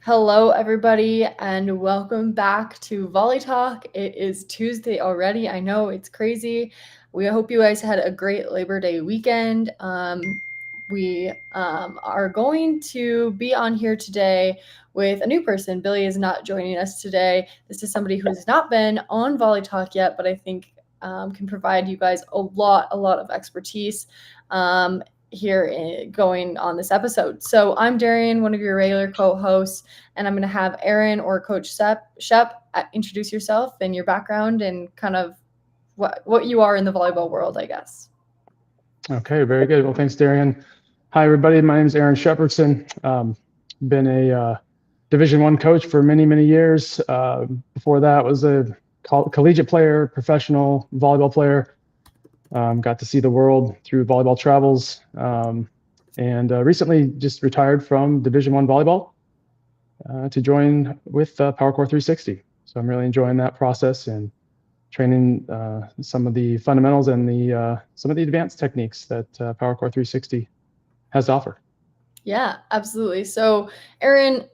Hello, everybody, and welcome back to VolleyTalk. It is Tuesday already. I know it's crazy. We hope you guys had a great Labor Day weekend. We are going to be on here today with a new person. Billy is not joining us today. This is somebody who has not been on VolleyTalk yet, but I think can provide you guys a lot of expertise. Going on this episode. So I'm Darian, one of your regular co-hosts, and I'm going to have Aaron or Coach Shep introduce yourself and your background and kind of what you are in the volleyball world, I guess. Okay, very good. Well, thanks, Darian. Hi, everybody. My name is Aaron Shepherdson. Been a Division I coach for many years. Before that, was a collegiate player, professional volleyball player. Got to see the world through volleyball travels, and recently just retired from Division I volleyball to join with Powercore 360. So I'm really enjoying that process and training some of the fundamentals and some of the advanced techniques that Powercore 360 has to offer. Yeah, absolutely. So, Aaron,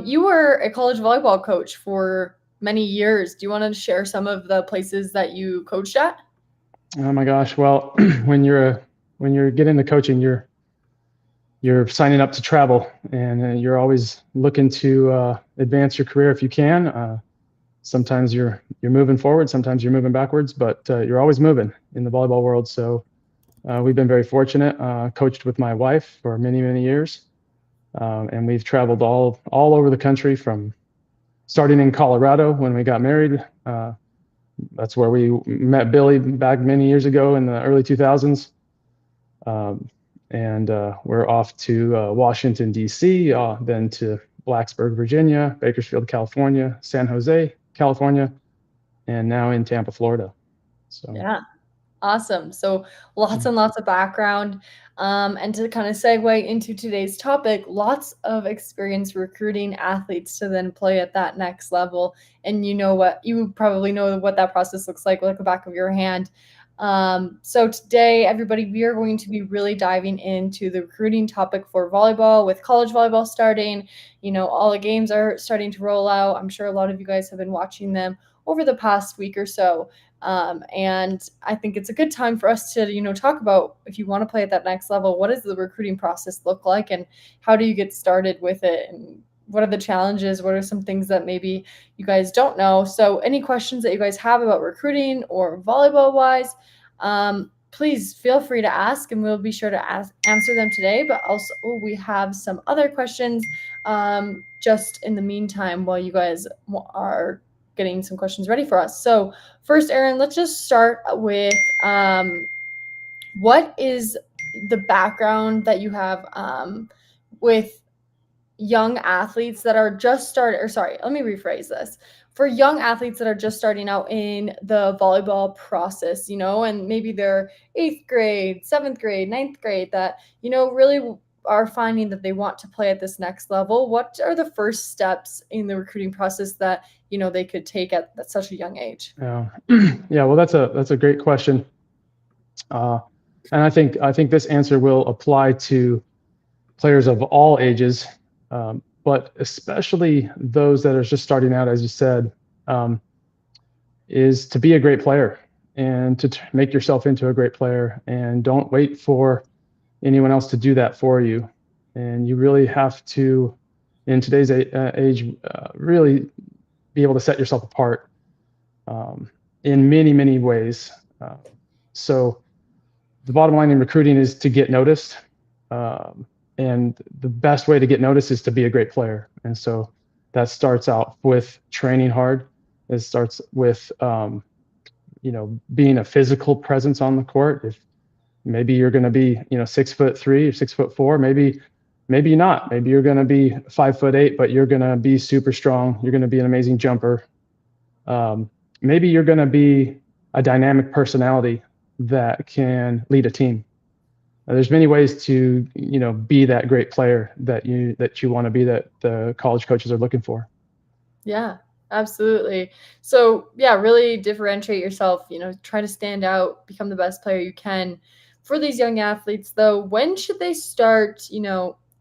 you were a college volleyball coach for many years. Do you want to share some of the places that you coached at? Oh my gosh! Well, when you're getting into coaching, you're signing up to travel, and you're always looking to advance your career if you can. Sometimes you're moving forward, sometimes you're moving backwards, but you're always moving in the volleyball world. So we've been very fortunate. Coached with my wife for many years, and we've traveled all over the country, from starting in Colorado when we got married. That's where we met Billy back many years ago in the early 2000s. And we're off to Washington, D.C., then to Blacksburg, Virginia, Bakersfield, California, San Jose, California, and now in Tampa, Florida. So Yeah. Awesome. So lots and lots of background. And to kind of segue into today's topic, lots of experience recruiting athletes to then play at that next level. And you probably know what that process looks like the back of your hand. So today, everybody, we are going to be really diving into the recruiting topic for volleyball. With college volleyball starting, all the games are starting to roll out. I'm sure a lot of you guys have been watching them over the past week or so. And I think it's a good time for us to, talk about, if you want to play at that next level, what does the recruiting process look like and how do you get started with it? And what are the challenges? What are some things that maybe you guys don't know? So any questions that you guys have about recruiting or volleyball wise, please feel free to ask and we'll be sure to answer them today. But also we have some other questions just in the meantime while you guys are getting some questions ready for us. So first, Aaron, let's just start with what is the background that you have with young athletes that are just let me rephrase this. For young athletes that are just starting out in the volleyball process, and maybe they're 8th grade, 7th grade, 9th grade, that, really are finding that they want to play at this next level. What are the first steps in the recruiting process that, they could take at such a young age? yeah, yeah. Well, that's a great question, and I think this answer will apply to players of all ages, but especially those that are just starting out, as you said, is to be a great player and to make yourself into a great player, and don't wait for anyone else to do that for you. And you really have to, in today's age, really be able to set yourself apart in many ways. So the bottom line in recruiting is to get noticed. And the best way to get noticed is to be a great player. And so that starts out with training hard. It starts with, being a physical presence on the court. If maybe you're going to be, 6'3" or 6'4", maybe not. Maybe you're going to be 5'8", but you're going to be super strong. You're going to be an amazing jumper. Maybe you're going to be a dynamic personality that can lead a team. There's many ways to, be that great player that you want to be, that the college coaches are looking for. Yeah, absolutely. So yeah, really differentiate yourself, try to stand out, become the best player you can. For these young athletes though, when should they start,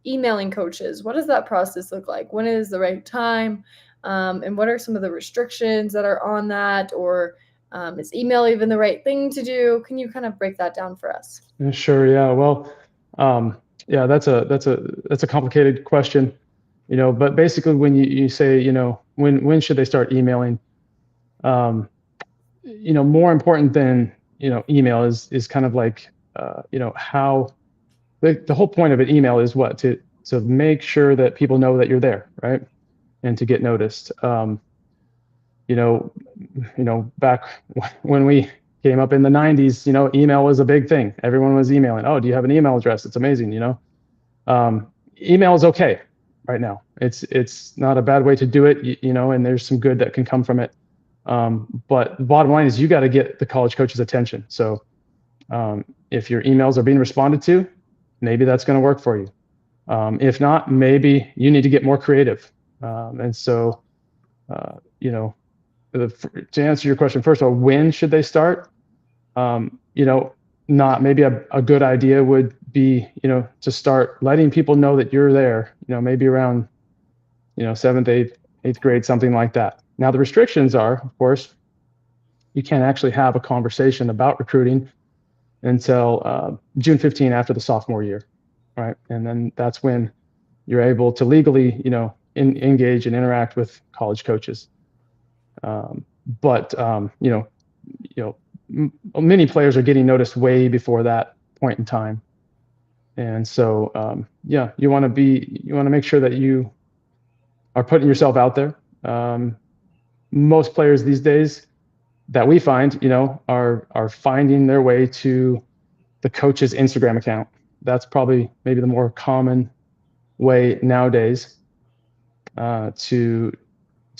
emailing coaches, what does that process look like? When is the right time? And what are some of the restrictions that are on that? Or is email even the right thing to do? Can you kind of break that down for us? Sure. Yeah. Well, yeah, that's a complicated question, but basically when you say, when should they start emailing? Um, more important than, email is kind of like, how the whole point of an email is what to make sure that people know that you're there, right? And to get noticed. You know, back when we came up in the 90s, email was a big thing. Everyone was emailing. Oh, do you have an email address? It's amazing, Um, email is okay right now. It's not a bad way to do it, and there's some good that can come from it. But the bottom line is you got to get the college coach's attention. So if your emails are being responded to, maybe that's going to work for you. If not, maybe you need to get more creative. And so, you know, to answer your question, first of all, when should they start? You know, not maybe a good idea would be, to start letting people know that you're there, maybe around, seventh, eighth grade, something like that. Now, the restrictions are, of course, you can't actually have a conversation about recruiting until June 15 after the sophomore year, right? And then that's when you're able to legally, engage and interact with college coaches. But many players are getting noticed way before that point in time, and so yeah, you want to make sure that you are putting yourself out there. Most players these days that we find, are finding their way to the coach's Instagram account. That's probably maybe the more common way nowadays to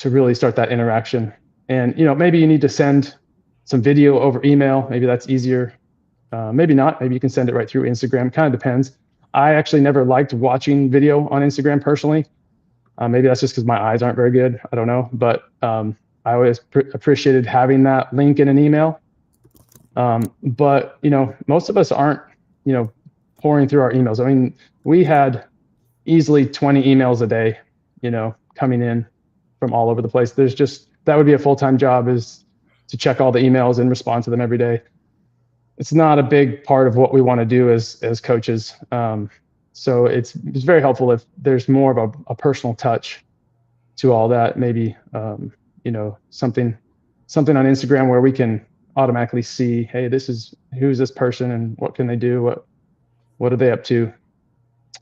really start that interaction. And maybe you need to send some video over email. Maybe that's easier. Maybe not. Maybe you can send it right through Instagram. Kind of depends. I actually never liked watching video on Instagram personally. Maybe that's just because my eyes aren't very good. I don't know. But I always appreciated having that link in an email. But most of us aren't, pouring through our emails. I mean, we had easily 20 emails a day, coming in from all over the place. That would be a full-time job, is to check all the emails and respond to them every day. It's not a big part of what we want to do as coaches. So it's very helpful if there's more of a personal touch to all that. Maybe something on Instagram where we can automatically see, hey, who's this person and what can they do? What are they up to?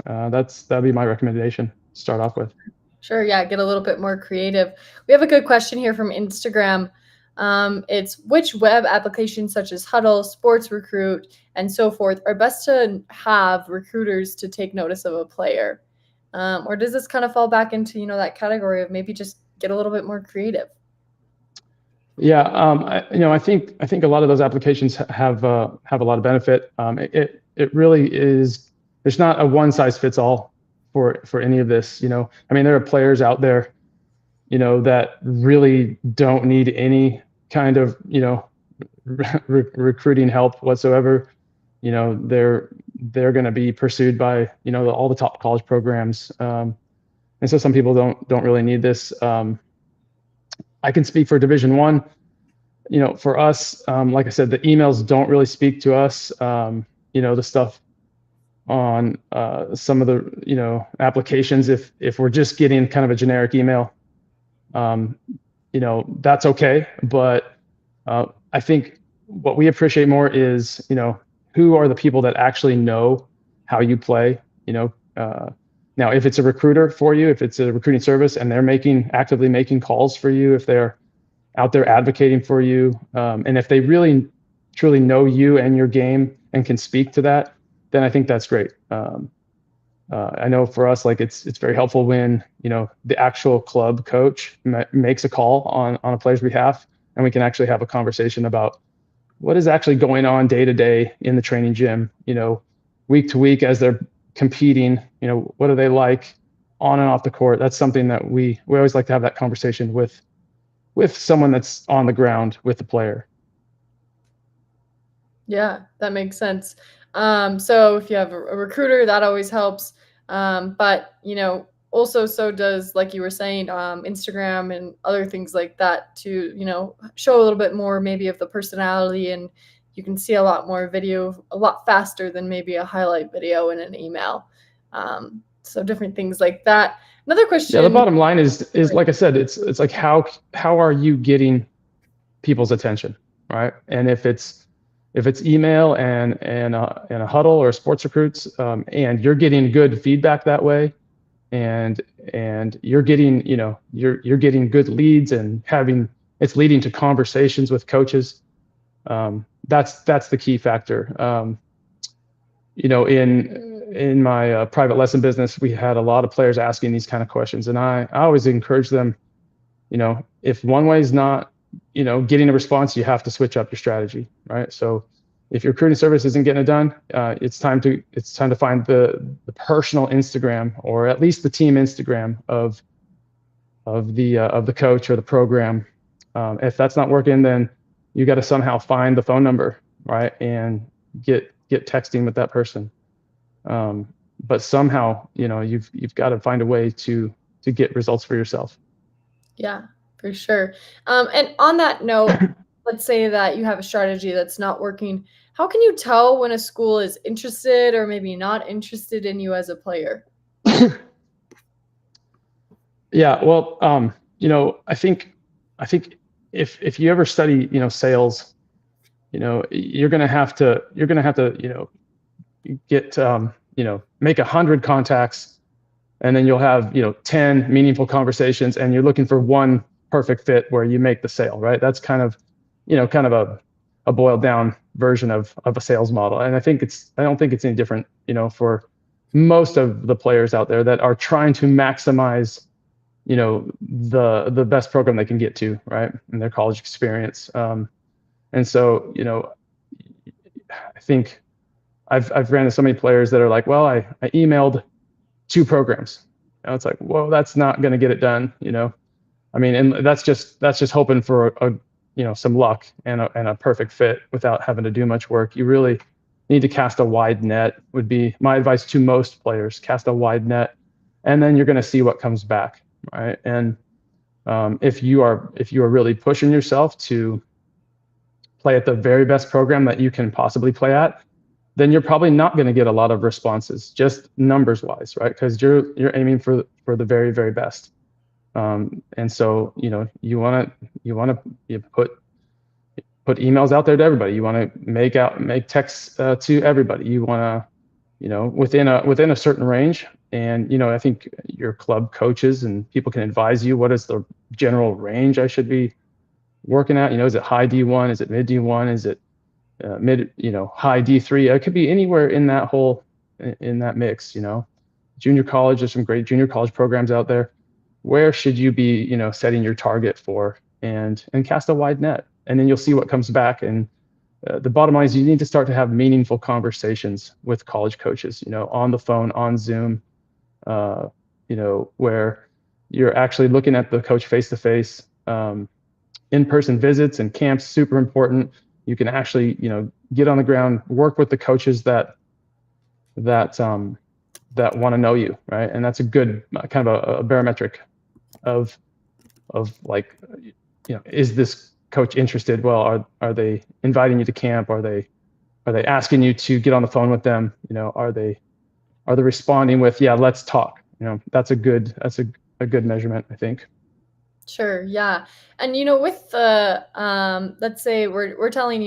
That'd be my recommendation to start off with. Sure, yeah, get a little bit more creative. We have a good question here from Instagram. It's which web applications such as Huddle, Sports Recruit, and so forth are best to have recruiters to take notice of a player? Or does this kind of fall back into, that category of maybe just get a little bit more creative? Yeah, I think a lot of those applications have a lot of benefit. It really is. There's not a one size fits all for any of this. I mean, there are players out there, that really don't need any kind of recruiting help whatsoever. They're going to be pursued by all the top college programs, and so some people don't really need this. I can speak for Division I. For us, like I said, the emails don't really speak to us. The stuff on some of the applications, if we're just getting kind of a generic email, that's okay. But I think what we appreciate more is who are the people that actually know how you play. Now, if it's a recruiter for you, if it's a recruiting service and they're actively making calls for you, if they're out there advocating for you, and if they really truly know you and your game and can speak to that, then I think that's great. I know for us, like it's very helpful when the actual club coach makes a call on a player's behalf, and we can actually have a conversation about what is actually going on day to day in the training gym, week to week as they're competing. What are they like on and off the court? That's something that we always like to have that conversation with someone that's on the ground with the player. Yeah, that makes sense. So if you have a recruiter, that always helps. But, also so does, like you were saying, Instagram and other things like that to, show a little bit more maybe of the personality, and you can see a lot more video a lot faster than maybe a highlight video in an email. So different things like that. Another Yeah, the question. bottom line is like I said, it's like how are you getting people's attention, right? And if it's email and a huddle or sports recruits, and you're getting good feedback that way, and you're getting you're getting good leads and it's leading to conversations with coaches. That's the key factor. In my private lesson business, we had a lot of players asking these kind of questions, and I always encourage them. If one way is not getting a response, you have to switch up your strategy, right? So if your recruiting service isn't getting it done, it's time to find the personal Instagram, or at least the team Instagram of the coach or the program. If that's not working, then you got to somehow find the phone number, right, and get texting with that person. But somehow, you've got to find a way to get results for yourself. Yeah, for sure. And on that note, let's say that you have a strategy that's not working. How can you tell when a school is interested or maybe not interested in you as a player? Yeah, well, I think if you ever study, sales, you're gonna have to, get make 100 contacts, and then you'll have 10 meaningful conversations, and you're looking for one perfect fit where you make the sale, right? That's kind of a boiled down version of a sales model, and I don't think it's any different, for most of the players out there that are trying to maximize the best program they can get to, right, in their college experience. And so I think I've ran into so many players that are like, well, I emailed 2 programs. It's like, well, that's not going to get it done. I mean, and that's just hoping for some luck and a perfect fit without having to do much work. You really need to cast a wide net, would be my advice to most players. Cast a wide net, and then you're going to see what comes back, right? And if you are really pushing yourself to play at the very best program that you can possibly play at, then you're probably not going to get a lot of responses, just numbers wise, right? Because you're aiming for the very, very best. And so you want to put emails out there to everybody. You want to make texts to everybody. You want to within a certain range. And I think your club coaches and people can advise you what is the general range I should be working at. Is it high D1? Is it mid D1? Is it mid, high D3? It could be anywhere in that mix. Junior college, there's some great junior college programs out there. Where should you be, setting your target for, and cast a wide net, and then you'll see what comes back. And the bottom line is you need to start to have meaningful conversations with college coaches, on the phone, on Zoom, where you're actually looking at the coach face to face. In-person visits and camps, super important. You can actually, get on the ground, work with the coaches that want to know you, right? And that's a good kind of a barometric of like, is this coach interested? Well, are they inviting you to camp? Are they asking you to get on the phone with them? Are they responding with, yeah, let's talk? That's a good measurement, I think. Sure, yeah. And with the let's say we're telling,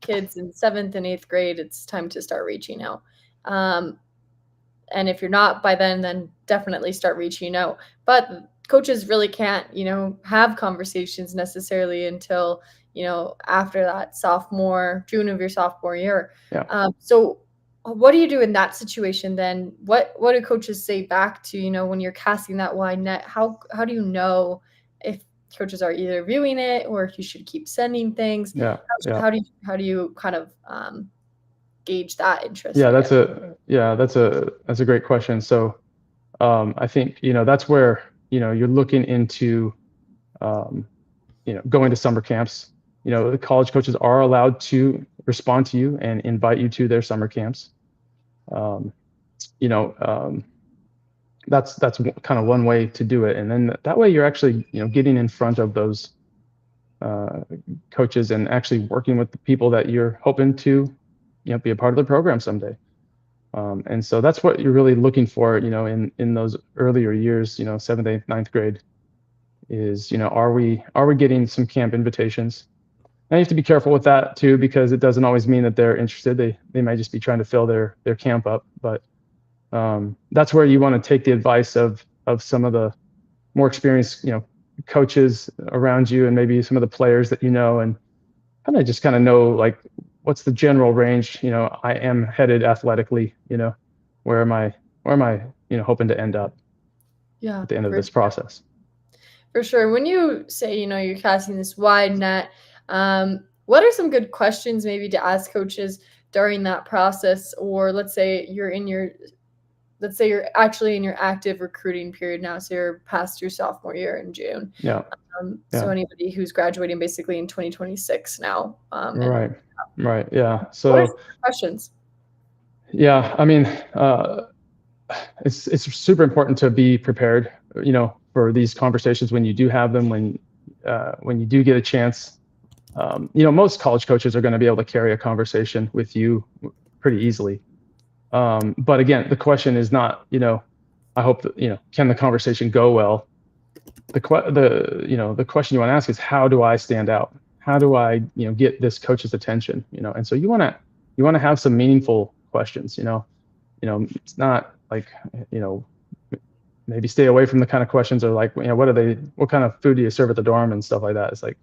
kids in 7th and 8th grade it's time to start reaching out. And if you're not by then definitely start reaching out. But coaches really can't, have conversations necessarily until, after that June of your sophomore year. Yeah. So what do you do in that situation then? What do coaches say back to, when you're casting that wide net? How do you know if coaches are either viewing it or if you should keep sending things? Yeah. How do you kind of gauge that interest? Yeah, that's a great question. So I think that's where you're looking into going to summer camps. The college coaches are allowed to respond to you and invite you to their summer camps. Um, you know, um, that's kind of one way to do it. And then that way you're actually, getting in front of those coaches and actually working with the people that you're hoping to, be a part of the program someday. And so that's what you're really looking for, in those earlier years, 7th, 8th, 9th grade is, are we getting some camp invitations? And you have to be careful with that too, because it doesn't always mean that they're interested. They might just be trying to fill their camp up. But that's where you want to take the advice of some of the more experienced, coaches around you, and maybe some of the players that and kind of know, like, what's the general range. I am headed athletically. Where am I hoping to end up Yeah, at the end of for this process. For sure. When you say, you're casting this wide net, what are some good questions maybe to ask coaches during that process? Or let's say you're actually in your active recruiting period now, so you're past your sophomore year in June. Yeah. So anybody who's graduating basically in 2026 now. Right. Yeah. What are So some questions? yeah, I mean, it's super important to be prepared, for these conversations when you do have them, when you do get a chance. Most college coaches are going to be able to carry a conversation with you pretty easily. But again, the question is not, I hope that, can the conversation go well? The question you want to ask is, how do I stand out? How do I, get this coach's attention? And so you want to have some meaningful questions. It's not like, maybe stay away from the kind of questions, or like, what kind of food do you serve at the dorm and stuff like that. It's like,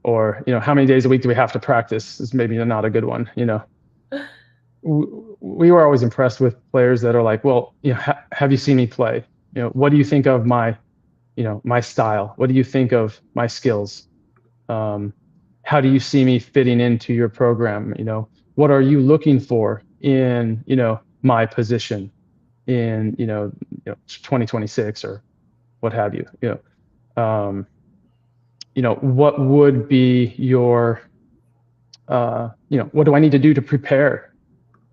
or, how many days a week do we have to practice is maybe not a good one. We were always impressed with players that are like, well, have you seen me play? What do you think of my, my style? What do you think of my skills? How do you see me fitting into your program? What are you looking for in, my position in, 2026 or what have you? What would be your, what do I need to do to prepare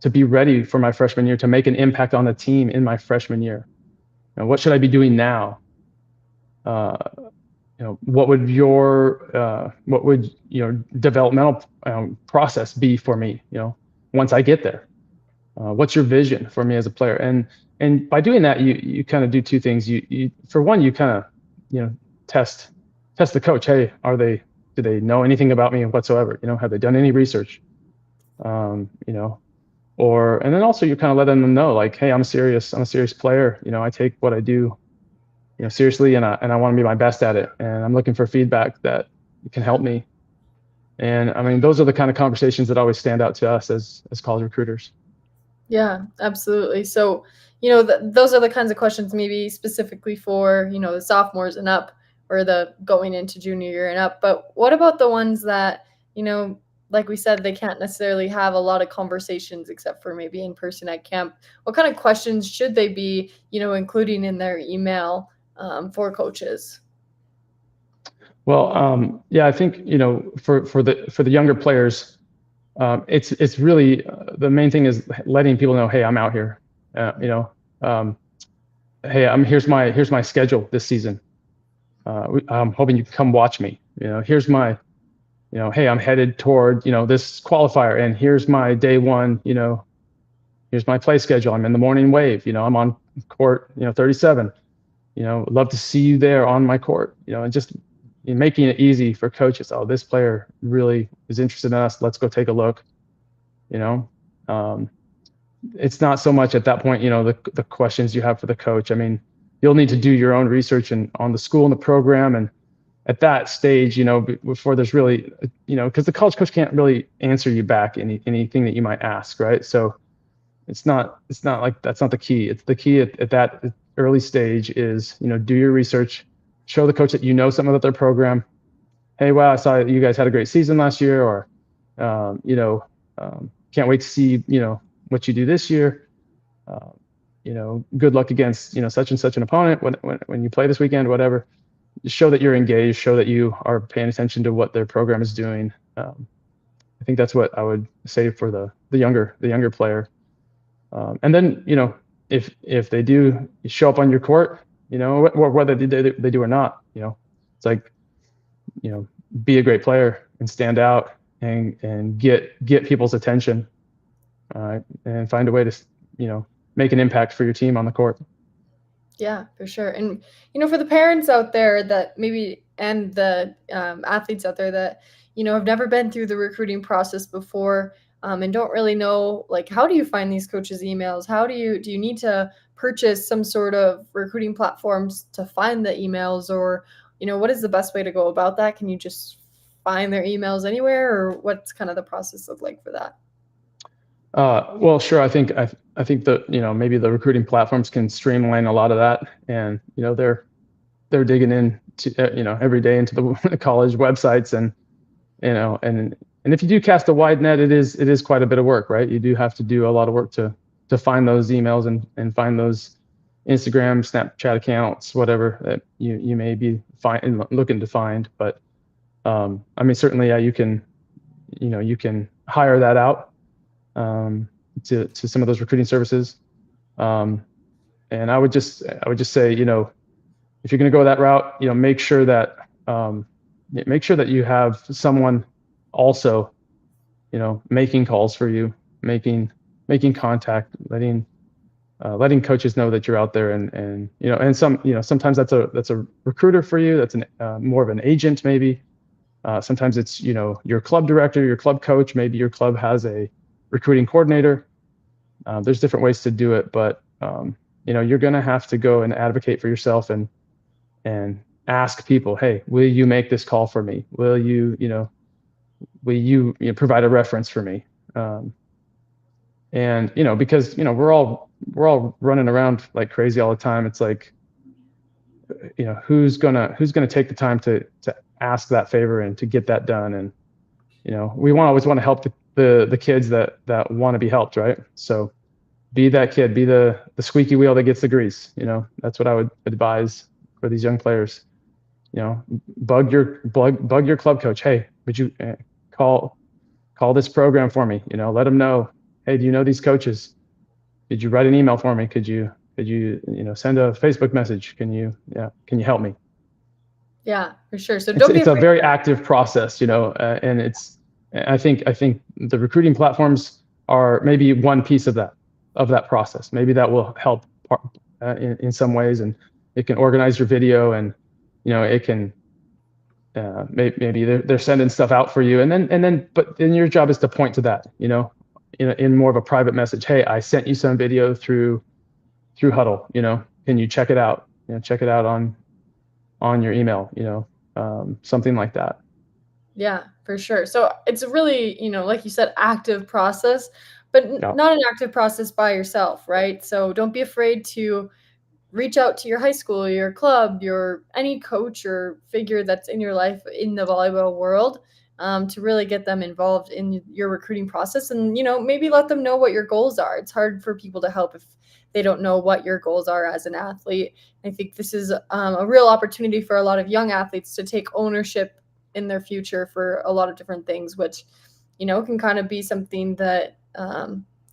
to be ready for my freshman year, to make an impact on the team in my freshman year? What should I be doing now? What would your developmental process be for me? Once I get there, what's your vision for me as a player? And by doing that, you kind of do two things. You for one, you kind of test the coach. Hey, do they know anything about me whatsoever? Have they done any research? And then also you're kind of letting them know, like, hey, I'm a serious player. I take what I do, seriously, and I want to be my best at it. And I'm looking for feedback that can help me. And I mean, those are the kind of conversations that always stand out to us as college recruiters. Yeah, absolutely. So, those are the kinds of questions maybe specifically for, the sophomores and up, or the going into junior year and up. But what about the ones that, like we said, they can't necessarily have a lot of conversations except for maybe in person at camp? What kind of questions should they be, including in their email for coaches? Well, yeah, I think, for the younger players, it's really the main thing is letting people know, hey, I'm out here. Hey, here's my schedule this season. I'm hoping you can come watch me. Here's my, hey, I'm headed toward, this qualifier, and here's my day one. Here's my play schedule. I'm in the morning wave. I'm on court, 37. Love to see you there on my court. And just making it easy for coaches. Oh, this player really is interested in us. Let's go take a look. It's not so much at that point, the questions you have for the coach. I mean, you'll need to do your own research on the school and the program. And at that stage, before there's really, because the college coach can't really answer you back anything that you might ask, right? So it's not like that's not the key. It's the key at that early stage is, do your research, show the coach that you know something about their program. Hey, wow, I saw you guys had a great season last year, or, can't wait to see, what you do this year. Good luck against, such and such an opponent when you play this weekend, whatever. Just show that you're engaged, show that you are paying attention to what their program is doing. I think that's what I would say for the younger player. And then, if they do show up on your court, whether they do or not, it's like, be a great player and stand out and get people's attention, and find a way to, make an impact for your team on the court. Yeah, for sure. And, for the parents out there that maybe, and the athletes out there that, have never been through the recruiting process before, and don't really know, like, how do you find these coaches' emails? Do you need to purchase some sort of recruiting platforms to find the emails, or, what is the best way to go about that? Can you just find their emails anywhere, or what's kind of the process look like for that? Well, sure. I think that, maybe the recruiting platforms can streamline a lot of that, and they're digging in to, every day into the college websites, and if you do cast a wide net, it is quite a bit of work, right? You do have to do a lot of work to find those emails and find those Instagram, Snapchat accounts, whatever that you may be looking to find. But I mean, certainly, yeah, you can hire that out, to some of those recruiting services. And I would just say, if you're going to go that route, make sure that you have someone also, making calls for you, making contact, letting coaches know that you're out there, and sometimes that's a recruiter for you. That's more of an agent, maybe. Sometimes it's, your club director, your club coach. Maybe your club has a recruiting coordinator. There's different ways to do it, but you're going to have to go and advocate for yourself and ask people, hey, will you make this call for me? Will you provide a reference for me? And because we're all running around like crazy all the time. It's like, who's gonna take the time to ask that favor and to get that done? And we always want to help the kids that want to be helped, right? So be that kid, be the squeaky wheel that gets the grease. That's what I would advise for these young players. Bug your club coach. Hey, would you call this program for me? Let them know. Hey, do you know these coaches? Did you write an email for me? Could you send a Facebook message? Can you help me? Yeah, for sure. So it's a very active process, and I think the recruiting platforms are maybe one piece of that process. Maybe that will help in some ways, and it can organize your video, and it can maybe they're sending stuff out for you, but then your job is to point to that, in more of a private message. Hey, I sent you some video through Huddle. Can you check it out? Check it out on your email. Something like that. Yeah, for sure. So it's a really, like you said, active process, but not an active process by yourself, right? So don't be afraid to reach out to your high school, your club, any coach or figure that's in your life in the volleyball world, to really get them involved in your recruiting process, and maybe let them know what your goals are. It's hard for people to help if they don't know what your goals are as an athlete. I think this is a real opportunity for a lot of young athletes to take ownership in their future for a lot of different things, which can kind of be something that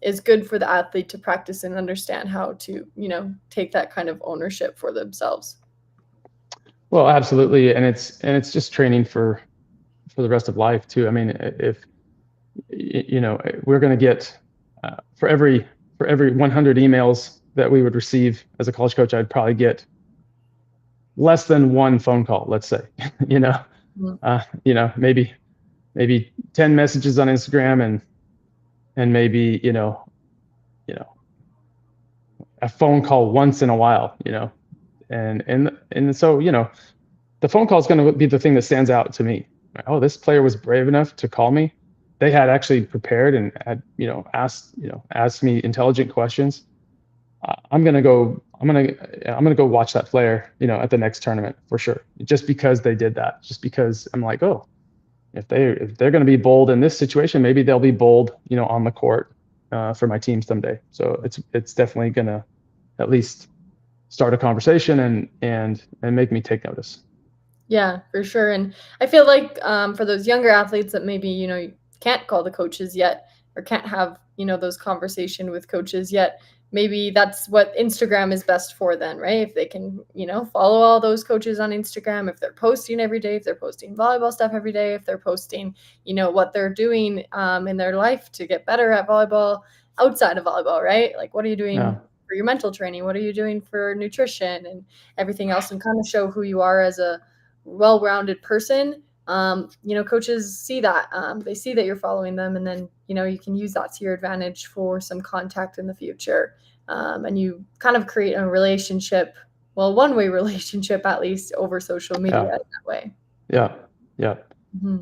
is good for the athlete to practice and understand how to take that kind of ownership for themselves. Well, absolutely, and it's just training for the rest of life too. I mean, if we're going to get for every 100 emails that we would receive as a college coach, I'd probably get less than one phone call, let's say. Maybe 10 messages on Instagram, and maybe a phone call once in a while, and so the phone call is going to be the thing that stands out to me. Oh, this player was brave enough to call me. They had actually prepared and had asked me intelligent questions. I'm gonna go watch that player at the next tournament for sure, just because they did that. Just because I'm like, oh, if they're going to be bold in this situation, maybe they'll be bold on the court for my team someday. So it's definitely going to at least start a conversation and make me take notice. Yeah, for sure. And I feel like for those younger athletes that maybe can't call the coaches yet, or can't have those conversation with coaches yet, maybe that's what Instagram is best for then, right? If they can, follow all those coaches on Instagram, if they're posting every day, if they're posting volleyball stuff every day, if they're posting, what they're doing in their life to get better at volleyball outside of volleyball, right? Like, what are you doing for your mental training? What are you doing for nutrition and everything else, and kind of show who you are as a well-rounded person. Coaches see that. They see that you're following them, and then, you can use that to your advantage for some contact in the future. And you kind of create a relationship, one-way relationship, at least over social media that way. Yeah.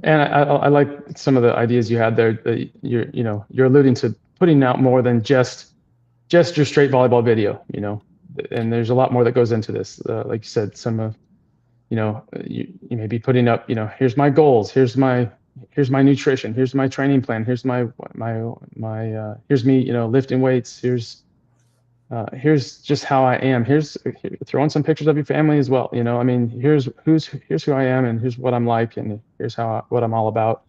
And I like some of the ideas you had there that you're alluding to putting out more than just your straight volleyball video, and there's a lot more that goes into this. Like you said, some of, you may be putting up, here's my goals, here's my nutrition, here's my training plan, here's my here's me, lifting weights, here's just how I am. Throw in some pictures of your family as well. I mean, here's who I am, and here's what I'm like, and here's what I'm all about.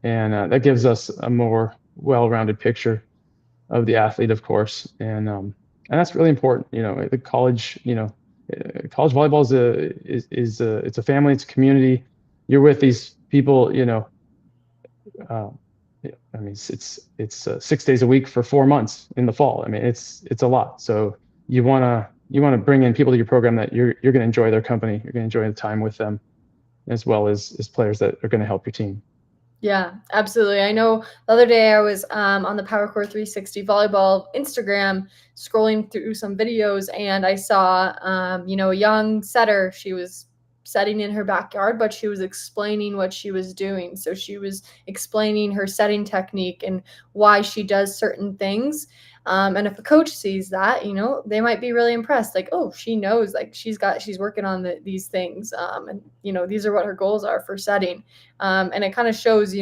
And that gives us a more well-rounded picture of the athlete, of course. And that's really important. The college, college volleyball is it's a family, it's a community. You're with these people, I mean, it's 6 days a week for 4 months in the fall. I mean, it's a lot. So you want to bring in people to your program that you're going to enjoy their company. You're going to enjoy the time with them, as well as players that are going to help your team. Yeah, absolutely. I know the other day I was on the Powercore 360 volleyball Instagram scrolling through some videos, and I saw, a young setter. She was setting in her backyard, but she was explaining what she was doing. So she was explaining her setting technique and why she does certain things. And if a coach sees that, they might be really impressed. Like, oh, she knows, like she's working on these things. And, these are what her goals are for setting. And it kind of shows,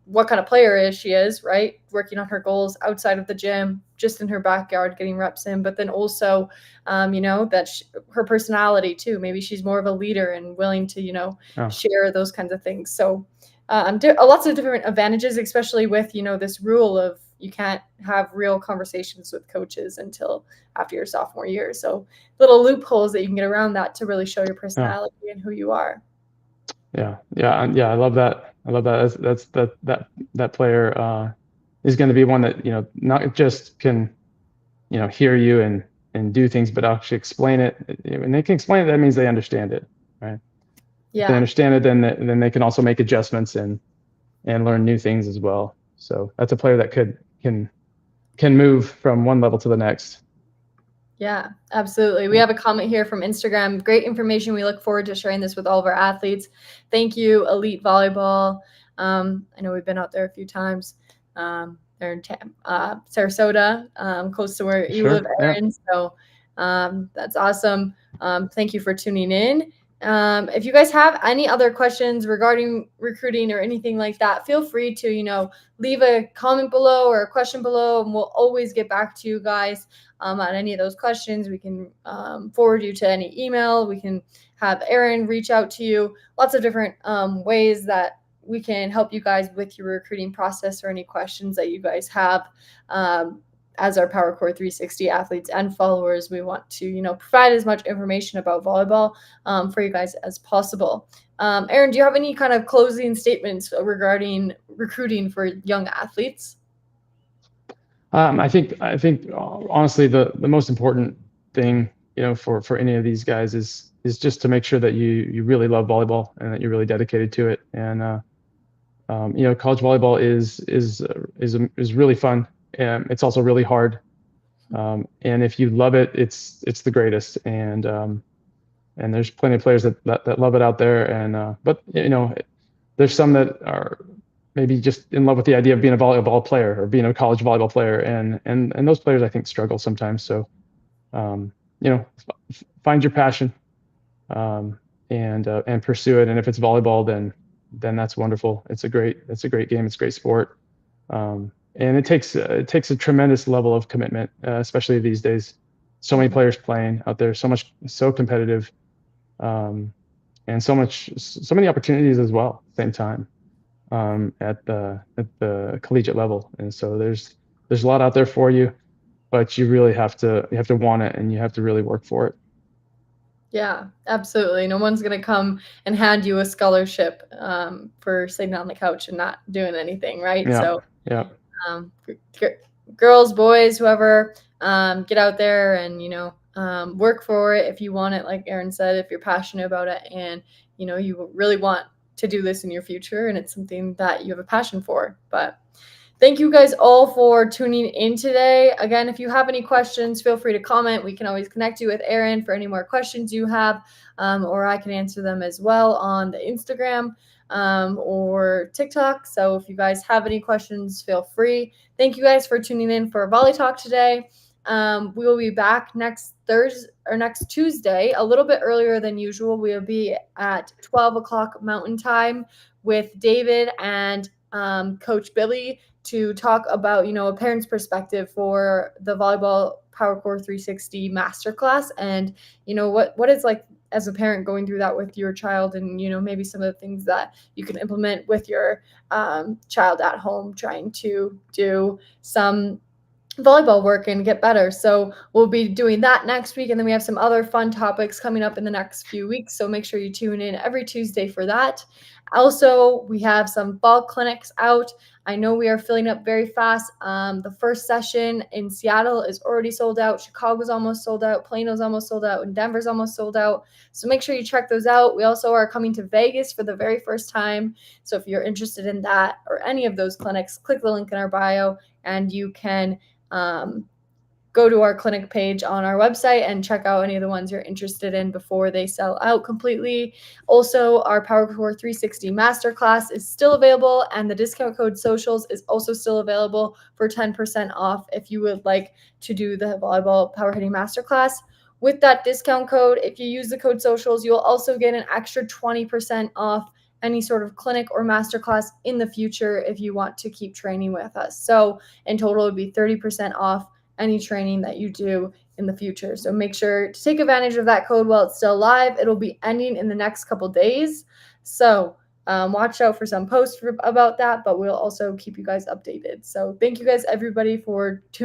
what kind of player she is, right? Working on her goals outside of the gym, just in her backyard, getting reps in, but then also, her personality too. Maybe she's more of a leader and willing to, share those kinds of things. So lots of different advantages, especially with, this rule of you can't have real conversations with coaches until after your sophomore year. So little loopholes that you can get around that to really show your personality and who you are. Yeah. I love that. That's that player is going to be one that, not just can, hear you and do things, but actually explain it. When they can explain it, that means they understand it, right? Yeah. If they understand it, then they can also make adjustments and learn new things as well. So that's a player that can move from one level to the next. Yeah, absolutely. We have a comment here from Instagram. Great information. We look forward to sharing this with all of our athletes. Thank you, Elite Volleyball. I know we've been out there a few times. They're in Sarasota, close to where you live, Aaron. Yeah. So that's awesome. Thank you for tuning in. If you guys have any other questions regarding recruiting or anything like that, feel free to, leave a comment below or a question below, and we'll always get back to you guys on any of those questions. We can forward you to any email. We can have Aaron reach out to you. Lots of different ways that we can help you guys with your recruiting process or any questions that you guys have. As our Powercore 360 athletes and followers, we want to, provide as much information about volleyball for you guys as possible. Aaron, do you have any kind of closing statements regarding recruiting for young athletes? I think honestly, the most important thing, for any of these guys is just to make sure that you really love volleyball and that you're really dedicated to it. And college volleyball is really fun. And it's also really hard. And if you love it, it's the greatest. And there's plenty of players that love it out there. And but there's some that are maybe just in love with the idea of being a volleyball player or being a college volleyball player. And those players, I think, struggle sometimes. So find your passion and pursue it. And if it's volleyball, then that's wonderful. It's a great game. It's a great sport. And it takes a tremendous level of commitment, especially these days. So many players playing out there, so competitive, and so many opportunities as well at the same time at the collegiate level. And so there's a lot out there for you. but you really have to want it, and you have to really work for it. Yeah, absolutely. No one's gonna come and hand you a scholarship for sitting on the couch and not doing anything, right? Yeah, So, yeah. um, girls, boys, whoever, get out there and work for it if you want it. Like Erin said, if you're passionate about it, and you really want to do this in your future, and it's something that you have a passion for. But thank you guys all for tuning in today. Again, if you have any questions, feel free to comment. We can always connect you with Erin for any more questions you have, or I can answer them as well on the Instagram or TikTok. So if you guys have any questions, feel free. Thank you guys for tuning in for VolleyTalk today. We will be back next Thursday or next Tuesday, a little bit earlier than usual. We will be at 12 o'clock Mountain Time with David and Coach Billy to talk about, a parent's perspective for the Volleyball Powercore 360 Masterclass, and what it's like as a parent going through that with your child, and maybe some of the things that you can implement with your child at home, trying to do some volleyball work and get better. So we'll be doing that next week, and then we have some other fun topics coming up in the next few weeks, so make sure you tune in every Tuesday for that. Also, we have some fall clinics out. I know we are filling up very fast. The first session in Seattle is already sold out. Chicago's almost sold out. Plano's almost sold out. And Denver's almost sold out. So make sure you check those out. We also are coming to Vegas for the very first time. So if you're interested in that or any of those clinics, click the link in our bio, and you can go to our clinic page on our website and check out any of the ones you're interested in before they sell out completely. Also, our Powercore 360 Masterclass is still available, and the discount code SOCIALS is also still available for 10% off if you would like to do the Volleyball Power Hitting Masterclass. With that discount code, if you use the code SOCIALS, you'll also get an extra 20% off any sort of clinic or masterclass in the future if you want to keep training with us. So in total, it would be 30% off any training that you do in the future. So make sure to take advantage of that code while it's still live. It'll be ending in the next couple days. So watch out for some posts about that, but we'll also keep you guys updated. So thank you guys, everybody, for tuning